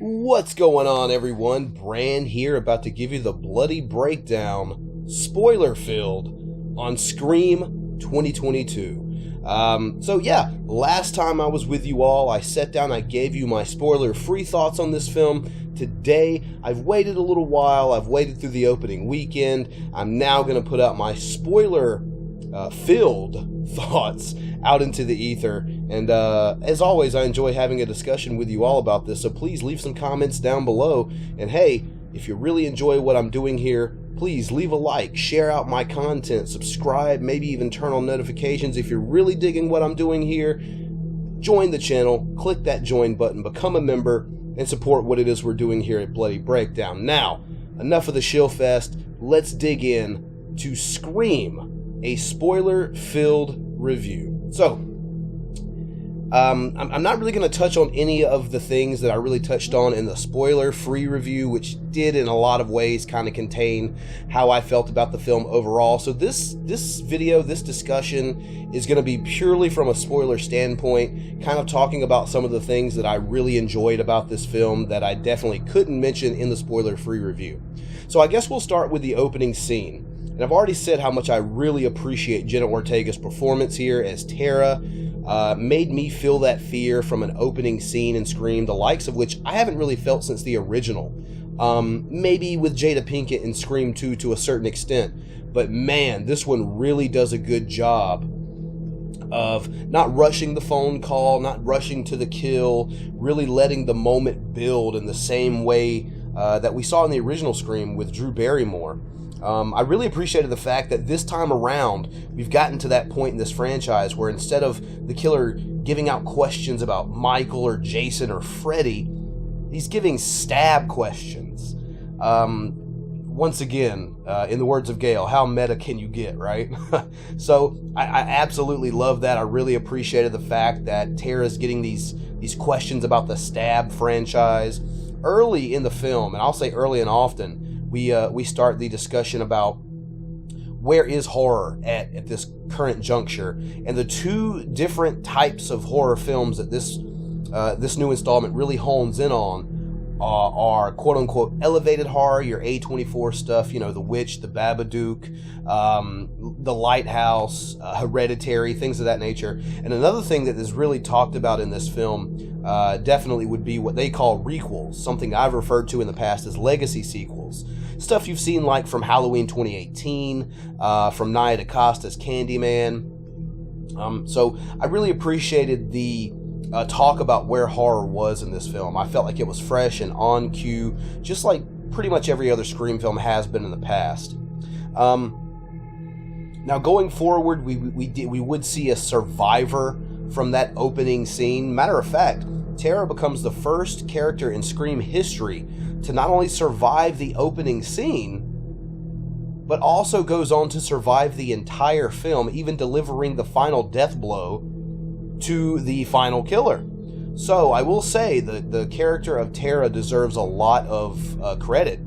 What's going on, everyone? Brand here, about to give you the bloody breakdown, spoiler-filled, on Scream 2022. Last time I was with you all, I sat down, I gave you my spoiler-free thoughts on this film. Today, I've waited a little while, I've waited through the opening weekend. I'm now going to put out my spoiler-filled thoughts out into the ether. And as always, I enjoy having a discussion with you all about this, so please leave some comments down below. And hey, if you really enjoy what I'm doing here, please leave a like, share out my content, subscribe, maybe even turn on notifications. If you're really digging what I'm doing here, join the channel, click that join button, become a member, and support what it is we're doing here at Bloody Breakdown. Now, enough of the shill fest, let's dig in to Scream, a spoiler-filled review. So, I'm not really going to touch on any of the things that I really touched on in the spoiler-free review, which did in a lot of ways kind of contain how I felt about the film overall. So this video, this discussion is going to be purely from a spoiler standpoint, kind of talking about some of the things that I really enjoyed about this film that I definitely couldn't mention in the spoiler-free review. So I guess we'll start with the opening scene. And I've already said how much I really appreciate Jenna Ortega's performance here as Tara. Made me feel that fear from an opening scene in Scream, the likes of which I haven't really felt since the original. Maybe with Jada Pinkett in Scream 2 to a certain extent. But man, this one really does a good job of not rushing the phone call, not rushing to the kill, really letting the moment build in the same way that we saw in the original Scream with Drew Barrymore. I really appreciated the fact that this time around, we've gotten to that point in this franchise where instead of the killer giving out questions about Michael or Jason or Freddy, he's giving stab questions. Once again, in the words of Gail, how meta can you get, right? So I absolutely love that. I really appreciated the fact that Tara's getting these questions about the Stab franchise early in the film, and I'll say early and often. We start the discussion about where is horror at this current juncture, and the two different types of horror films that this new installment really hones in on are quote-unquote elevated horror, your A24 stuff, you know, The Witch, The Babadook, The Lighthouse, Hereditary, things of that nature. And another thing that is really talked about in this film definitely would be what they call requels, something I've referred to in the past as legacy sequels. Stuff you've seen like from Halloween 2018, from Nia DaCosta's Candyman. So I really appreciated the talk about where horror was in this film. I felt like it was fresh and on cue, just like pretty much every other Scream film has been in the past. Now going forward, we would see a survivor from that opening scene. Matter of fact, Tara becomes the first character in Scream history to not only survive the opening scene, but also goes on to survive the entire film, even delivering the final death blow to the final killer. So I will say the character of Tara deserves a lot of credit.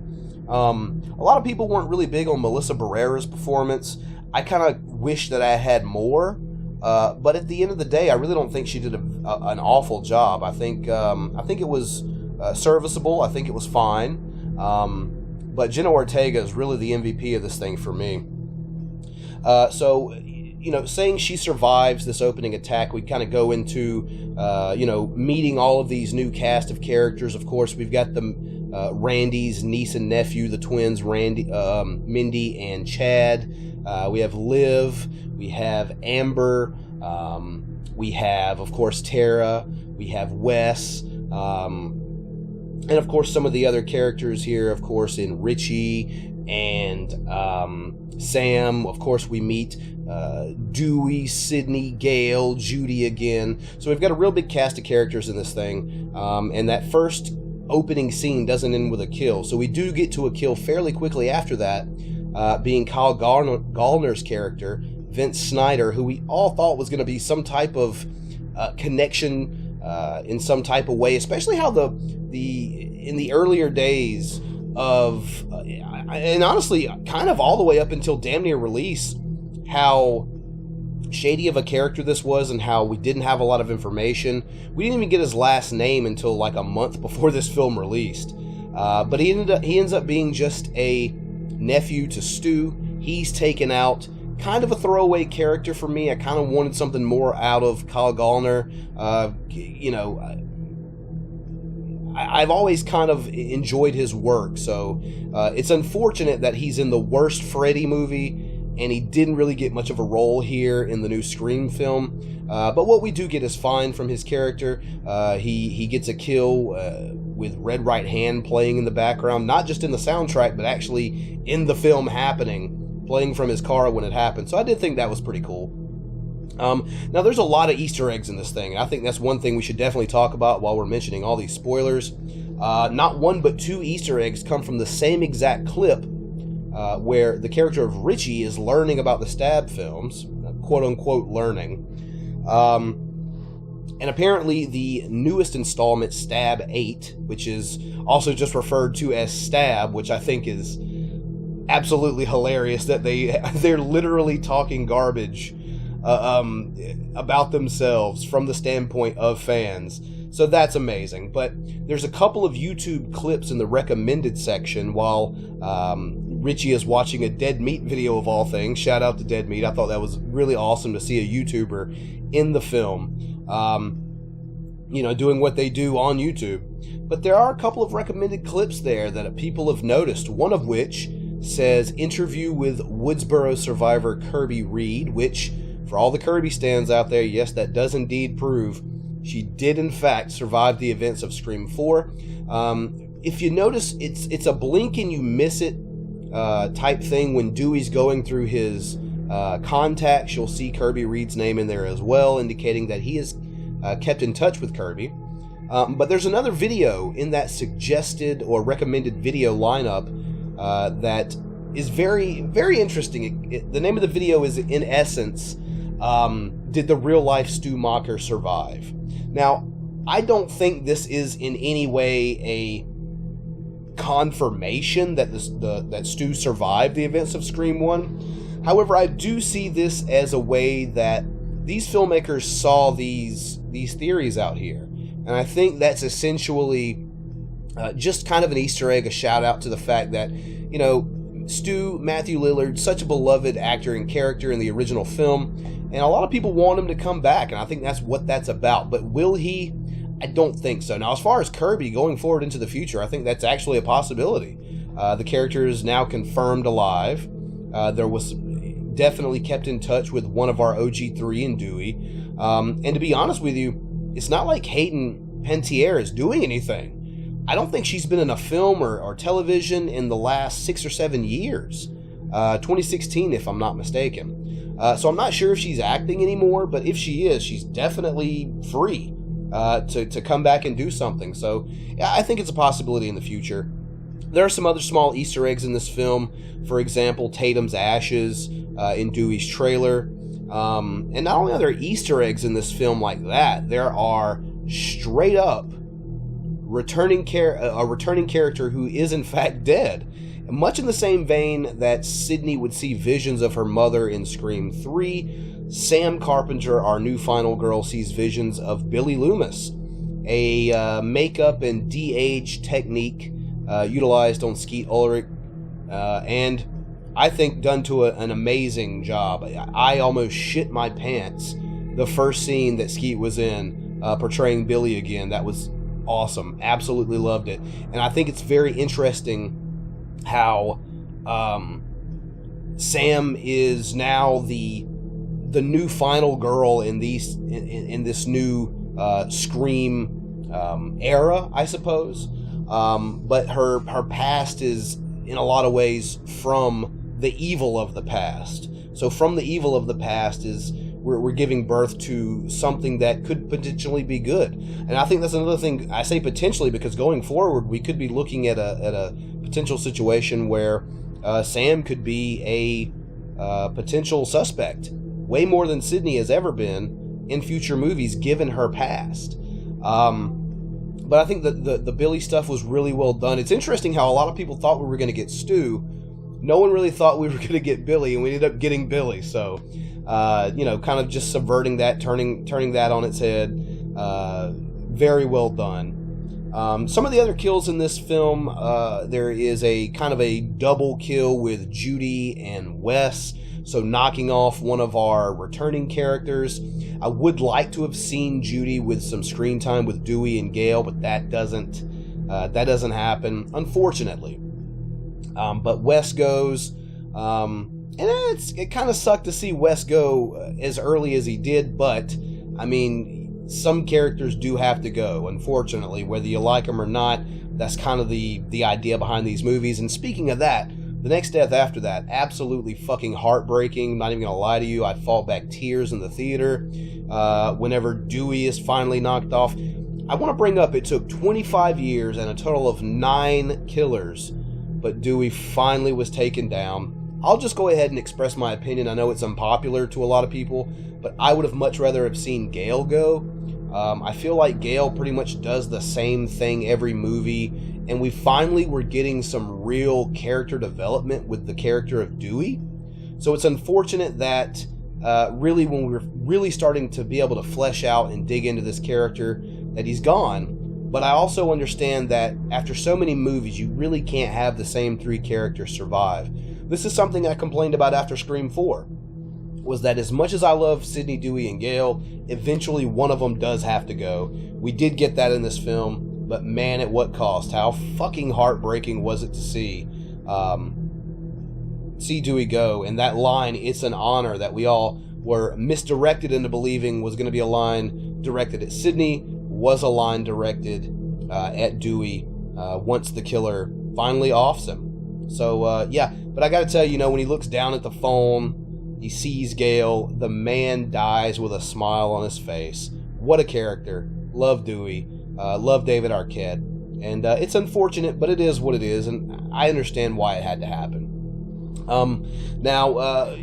A lot of people weren't really big on Melissa Barrera's performance. I kind of wish that I had more, but at the end of the day, I really don't think she did an awful job. I think it was serviceable. I think it was fine. But Jenna Ortega is really the MVP of this thing for me. So, you know, saying she survives this opening attack, we kind of go into, meeting all of these new cast of characters. Of course, we've got the Randy's niece and nephew, the twins, Mindy and Chad. We have Liv. We have Amber. We have, of course, Tara. We have Wes. And, of course, some of the other characters here, of course, in Richie and Sam. Of course, we meet Dewey, Sydney, Gail, Judy again. So we've got a real big cast of characters in this thing. And that first opening scene doesn't end with a kill. So we do get to a kill fairly quickly after that, being Kyle Gallner's character, Vince Snyder, who we all thought was going to be some type of connection in some type of way, especially how in the earlier days of, and honestly, kind of all the way up until damn near release, how shady of a character this was and how we didn't have a lot of information. We didn't even get his last name until like a month before this film released. But he ends up being just a nephew to Stu. He's taken out, kind of a throwaway character for me. I kind of wanted something more out of Kyle Gallner. I've always kind of enjoyed his work, so it's unfortunate that he's in the worst Freddy movie and he didn't really get much of a role here in the new Scream film. But what we do get is fine from his character. He gets a kill with Red Right Hand playing in the background, not just in the soundtrack, but actually in the film happening, playing from his car when it happened. So I did think that was pretty cool. Now, there's a lot of Easter eggs in this thing, and I think that's one thing we should definitely talk about while we're mentioning all these spoilers. Not one, but two Easter eggs come from the same exact clip where the character of Richie is learning about the Stab films, quote-unquote learning. And apparently the newest installment, Stab 8, which is also just referred to as Stab, which I think is absolutely hilarious that they're literally talking garbage about themselves from the standpoint of fans. So that's amazing. But there's a couple of YouTube clips in the recommended section while Richie is watching a Dead Meat video of all things. Shout out to Dead Meat. I thought that was really awesome to see a YouTuber in the film, doing what they do on YouTube. But there are a couple of recommended clips there that people have noticed, one of which says interview with Woodsboro survivor Kirby Reed, which, for all the Kirby stands out there, yes, that does indeed prove she did in fact survive the events of Scream 4. If you notice, it's a blink and you miss it type thing. When Dewey's going through his contacts, you'll see Kirby Reed's name in there as well, indicating that he is kept in touch with Kirby. But there's another video in that suggested or recommended video lineup that is very, very interesting. The name of the video is, in essence, did the real-life Stu Macher survive? Now, I don't think this is in any way a confirmation that that Stu survived the events of Scream 1. However, I do see this as a way that these filmmakers saw these theories out here. And I think that's essentially just kind of an Easter egg, a shout out to the fact that, Stu, Matthew Lillard, such a beloved actor and character in the original film, and a lot of people want him to come back, and I think that's what that's about. But will he? I don't think so. Now, as far as Kirby going forward into the future, I think that's actually a possibility. The character is now confirmed alive. There was definitely kept in touch with one of our OG3 and Dewey. And to be honest with you, it's not like Hayden Panettiere is doing anything. I don't think she's been in a film or television in the last 6 or 7 years. 2016, if I'm not mistaken. So I'm not sure if she's acting anymore, but if she is, she's definitely free to come back and do something. So yeah, I think it's a possibility in the future. There are some other small Easter eggs in this film. For example, Tatum's ashes in Dewey's trailer. And not only are there Easter eggs in this film like that, there are straight up a returning character who is in fact dead. Much in the same vein that Sidney would see visions of her mother in Scream 3, Sam Carpenter, our new final girl, sees visions of Billy Loomis, a makeup and de-age technique utilized on Skeet Ulrich, and I think done to an amazing job. I almost shit my pants the first scene that Skeet was in, portraying Billy again. That was awesome. Absolutely loved it. And I think it's very interesting how Sam is now the new final girl in this new Scream era, I suppose. But her past is in a lot of ways from the evil of the past. So from the evil of the past is we're giving birth to something that could potentially be good. And I think that's another thing. I say potentially because going forward we could be looking at a potential situation where Sam could be a potential suspect, way more than Sidney has ever been in future movies, given her past. But I think that the Billy stuff was really well done. It's interesting how a lot of people thought we were going to get Stu. No one really thought we were going to get Billy, and we ended up getting Billy. So kind of just subverting that, turning that on its head. Very well done. Some of the other kills in this film, there is a kind of a double kill with Judy and Wes, so knocking off one of our returning characters. I would like to have seen Judy with some screen time with Dewey and Gale, but that doesn't happen, unfortunately. But Wes goes, and it kind of sucked to see Wes go as early as he did, but I mean, some characters do have to go, unfortunately, whether you like them or not. That's kind of the idea behind these movies. And speaking of that, the next death after that, absolutely fucking heartbreaking. Not even gonna lie to you, I fought back tears in the theater whenever Dewey is finally knocked off. I want to bring up, it took 25 years and a total of 9 killers, but Dewey finally was taken down. I'll just go ahead and express my opinion. I know it's unpopular to a lot of people, but I would have much rather have seen Gale go. I feel like Gale pretty much does the same thing every movie, and we finally were getting some real character development with the character of Dewey. So it's unfortunate that really when we were really starting to be able to flesh out and dig into this character, that he's gone. But I also understand that after so many movies, you really can't have the same 3 characters survive. This is something I complained about after Scream 4. Was that as much as I love Sidney, Dewey, and Gale, eventually one of them does have to go. We did get that in this film, but man, at what cost? How fucking heartbreaking was it to see Dewey go? And that line, "It's an honor," that we all were misdirected into believing was going to be a line directed at Sidney, was a line directed at Dewey once the killer finally offs him. So, yeah, but I got to tell you, when he looks down at the phone, he sees Gale, the man dies with a smile on his face. What a character. Love Dewey. Love David Arquette. And it's unfortunate, but it is what it is, and I understand why it had to happen. Now,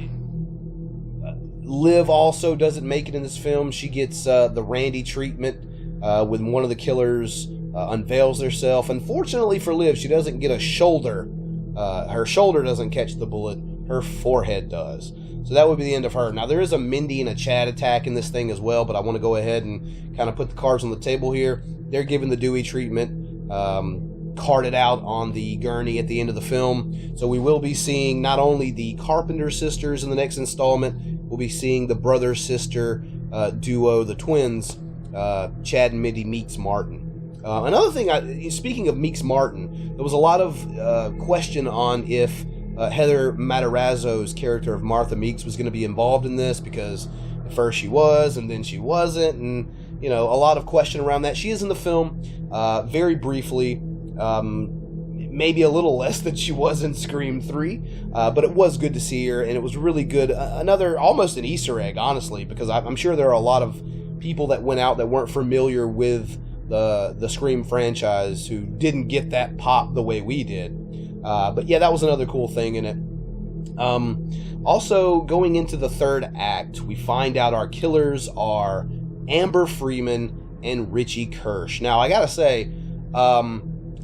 Liv also doesn't make it in this film. She gets the Randy treatment when one of the killers unveils herself. Unfortunately for Liv, she doesn't get a shoulder. Her shoulder doesn't catch the bullet. Her forehead does. So that would be the end of her. Now, there is a Mindy and a Chad attack in this thing as well, but I want to go ahead and kind of put the cards on the table here. They're given the Dewey treatment, carted out on the gurney at the end of the film. So we will be seeing not only the Carpenter sisters in the next installment, we'll be seeing the brother-sister duo, the twins, Chad and Mindy Meeks Martin. Another thing, speaking of Meeks Martin, there was a lot of question on if Heather Matarazzo's character of Martha Meeks was going to be involved in this, because at first she was and then she wasn't, and a lot of question around that. She is in the film very briefly, maybe a little less than she was in Scream 3, but it was good to see her, and it was really good. Another, almost an Easter egg, honestly, because I'm sure there are a lot of people that went out that weren't familiar with the Scream franchise who didn't get that pop the way we did. But yeah, that was another cool thing in it. Also, going into the third act, we find out our killers are Amber Freeman and Richie Kirsch. Now, I gotta say,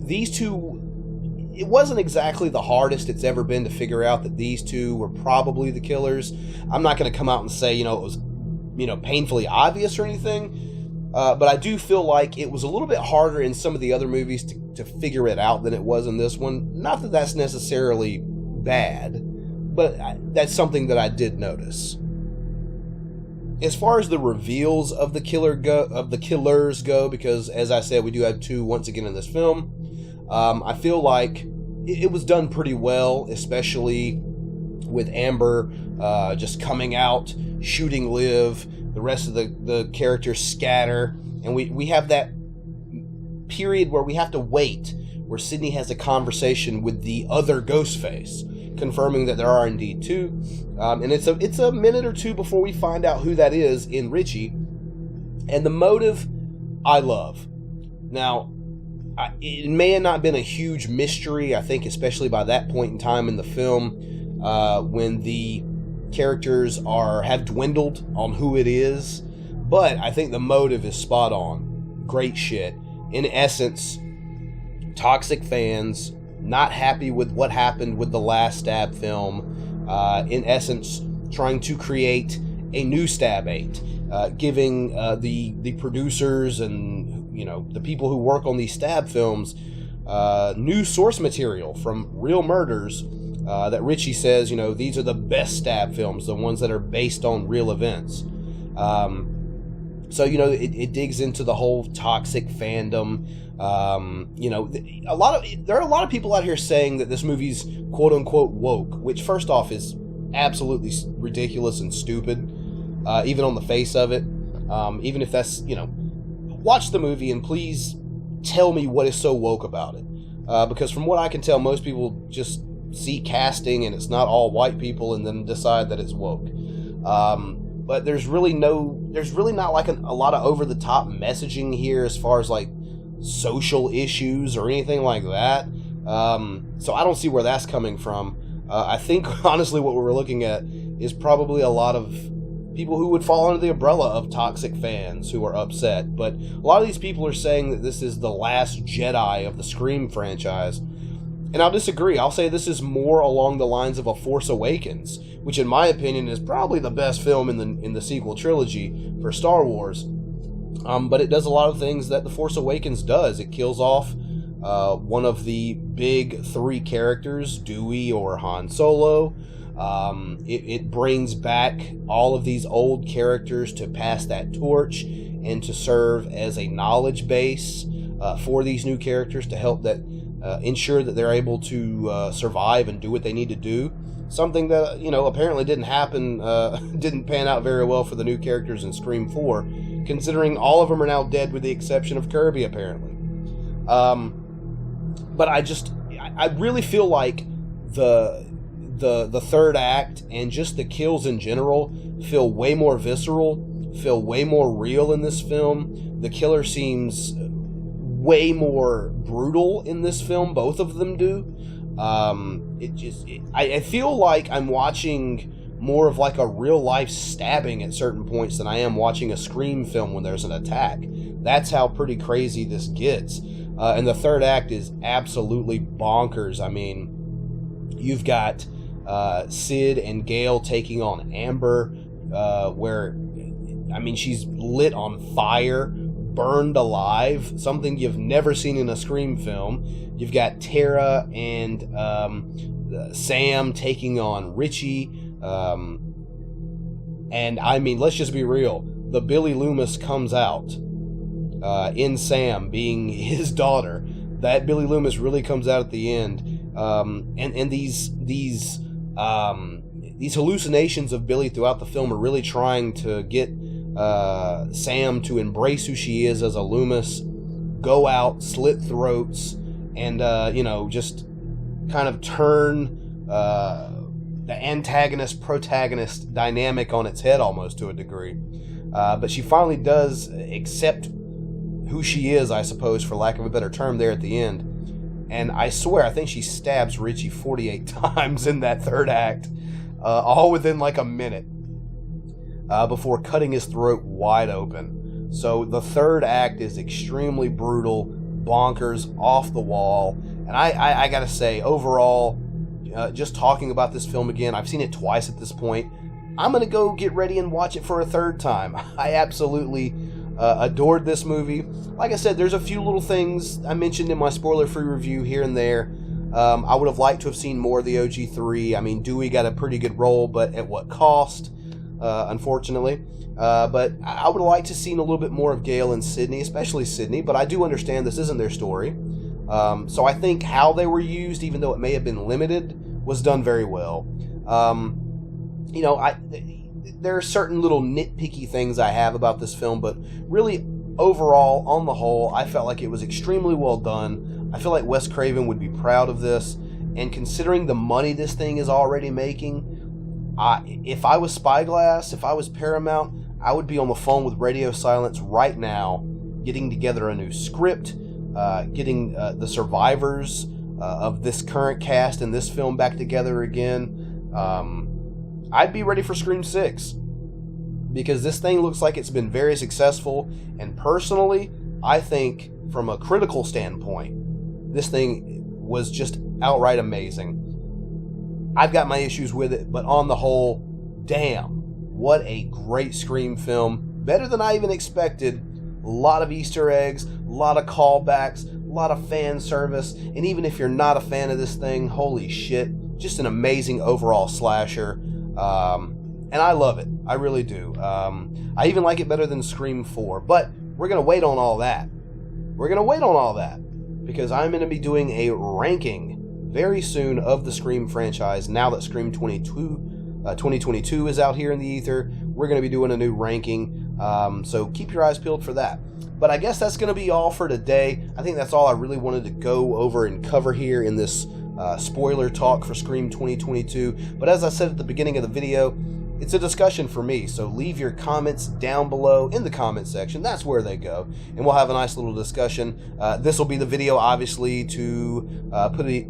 these two, it wasn't exactly the hardest it's ever been to figure out that these two were probably the killers. I'm not gonna come out and say, it was, painfully obvious or anything. But I do feel like it was a little bit harder in some of the other movies to figure it out than it was in this one. Not that that's necessarily bad, but that's something that I did notice. As far as the reveals of the killers go, because as I said, we do have 2 once again in this film. I feel like it was done pretty well, especially with Amber just coming out, shooting Liv. The rest of the characters scatter, and we have that period where we have to wait, where Sidney has a conversation with the other Ghostface, confirming that there are indeed 2, and it's a minute or 2 before we find out who that is in Richie, and the motive I love. Now, it may have not been a huge mystery, I think, especially by that point in time in the film, when the characters have dwindled on who it is, but I think the motive is spot on. Great shit. In essence, toxic fans not happy with what happened with the last Stab film, in essence trying to create a new Stab 8, giving the producers and the people who work on these Stab films new source material from real murders that Ritchie says, these are the best Stab films, the ones that are based on real events. So, it digs into the whole toxic fandom. There are a lot of people out here saying that this movie's quote unquote woke, which first off is absolutely ridiculous and stupid, even on the face of it. Even if that's, watch the movie and please tell me what is so woke about it. Because from what I can tell, most people just see casting and it's not all white people and then decide that it's woke. But there's really not like a lot of over the top messaging here as far as like social issues or anything like that. So I don't see where that's coming from. I think honestly what we're looking at is probably a lot of people who would fall under the umbrella of toxic fans who are upset. But a lot of these people are saying that this is the last Jedi of the Scream franchise. And I'll disagree. I'll say this is more along the lines of A Force Awakens, which in my opinion is probably the best film in the sequel trilogy for Star Wars. But it does a lot of things that The Force Awakens does. It kills off one of the big three characters, Dewey or Han Solo. It brings back all of these old characters to pass that torch and to serve as a knowledge base for these new characters to help ensure that they're able to survive and do what they need to do. Something that, apparently didn't pan out very well for the new characters in Scream 4, considering all of them are now dead with the exception of Kirby, apparently. But I really feel like the third act and just the kills in general feel way more visceral, feel way more real in this film. The killer seems way more brutal in this film. Both of them do. I feel like I'm watching more of like a real life stabbing at certain points than I am watching a Scream film when there's an attack. That's how pretty crazy this gets. And the third act is absolutely bonkers. I mean, you've got Sid and Gale taking on Amber, where, she's lit on fire, burned alive, something you've never seen in a Scream film. You've got Tara and Sam taking on Richie. And let's just be real. The Billy Loomis comes out in Sam being his daughter. That Billy Loomis really comes out at the end. And these hallucinations of Billy throughout the film are really trying to get Sam to embrace who she is as a Loomis, go out, slit throats, and just kind of turn the antagonist-protagonist dynamic on its head almost to a degree. But she finally does accept who she is, I suppose, for lack of a better term, there at the end. And I swear, I think she stabs Richie 48 times in that third act, all within like a minute, before cutting his throat wide open. So the third act is extremely brutal, bonkers, off the wall. And I gotta say, overall, just talking about this film again, I've seen it twice at this point. I'm gonna go get ready and watch it for a third time. I absolutely adored this movie. Like I said, there's a few little things I mentioned in my spoiler-free review here and there. I would have liked to have seen more of the OG3. Dewey got a pretty good role, but at what cost, unfortunately. But I would have liked to have seen a little bit more of Gale and Sydney, especially Sydney, but I do understand this isn't their story. So I think how they were used, even though it may have been limited, was done very well. There are certain little nitpicky things I have about this film, but really, overall, on the whole, I felt like it was extremely well done. I feel like Wes Craven would be proud of this, and considering the money this thing is already making, if I was Spyglass, if I was Paramount, I would be on the phone with Radio Silence right now, getting together a new script, getting the survivors of this current cast and this film back together again. I'd be ready for Scream 6, because this thing looks like it's been very successful, and personally, I think from a critical standpoint, this thing was just outright amazing. I've got my issues with it, but on the whole, damn, what a great Scream film. Better than I even expected. A lot of Easter eggs, a lot of callbacks, a lot of fan service, and even if you're not a fan of this thing, holy shit, just an amazing overall slasher. And I love it. I really do. I even like it better than Scream 4, but we're going to wait on all that. We're going to wait on all that because I'm going to be doing a ranking very soon of the Scream franchise. Now that Scream 2022 is out here in the ether, we're going to be doing a new ranking. So keep your eyes peeled for that. But I guess that's going to be all for today. I think that's all I really wanted to go over and cover here in this spoiler talk for Scream 2022. But as I said at the beginning of the video, it's a discussion for me, so leave your comments down below in the comment section. That's where they go, and we'll have a nice little discussion. This will be the video, obviously, to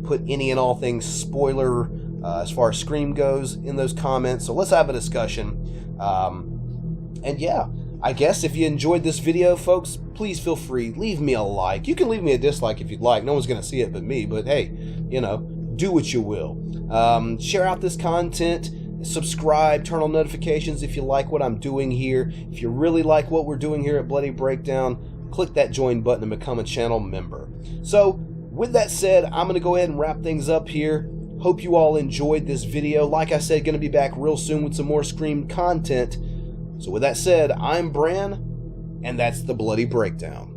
put any and all things spoiler as far as Scream goes in those comments. So let's have a discussion. And yeah, I guess if you enjoyed this video, folks, please feel free, leave me a like. You can leave me a dislike if you'd like. No one's going to see it but me, but hey, you know, do what you will. Share out this content. Subscribe, turn on notifications if you like what I'm doing here. If you really like what we're doing here at Bloody Breakdown, click that join button and become a channel member. So, with that said, I'm going to go ahead and wrap things up here. Hope you all enjoyed this video. Like I said, going to be back real soon with some more Scream content. So with that said, I'm Bran, and that's the Bloody Breakdown.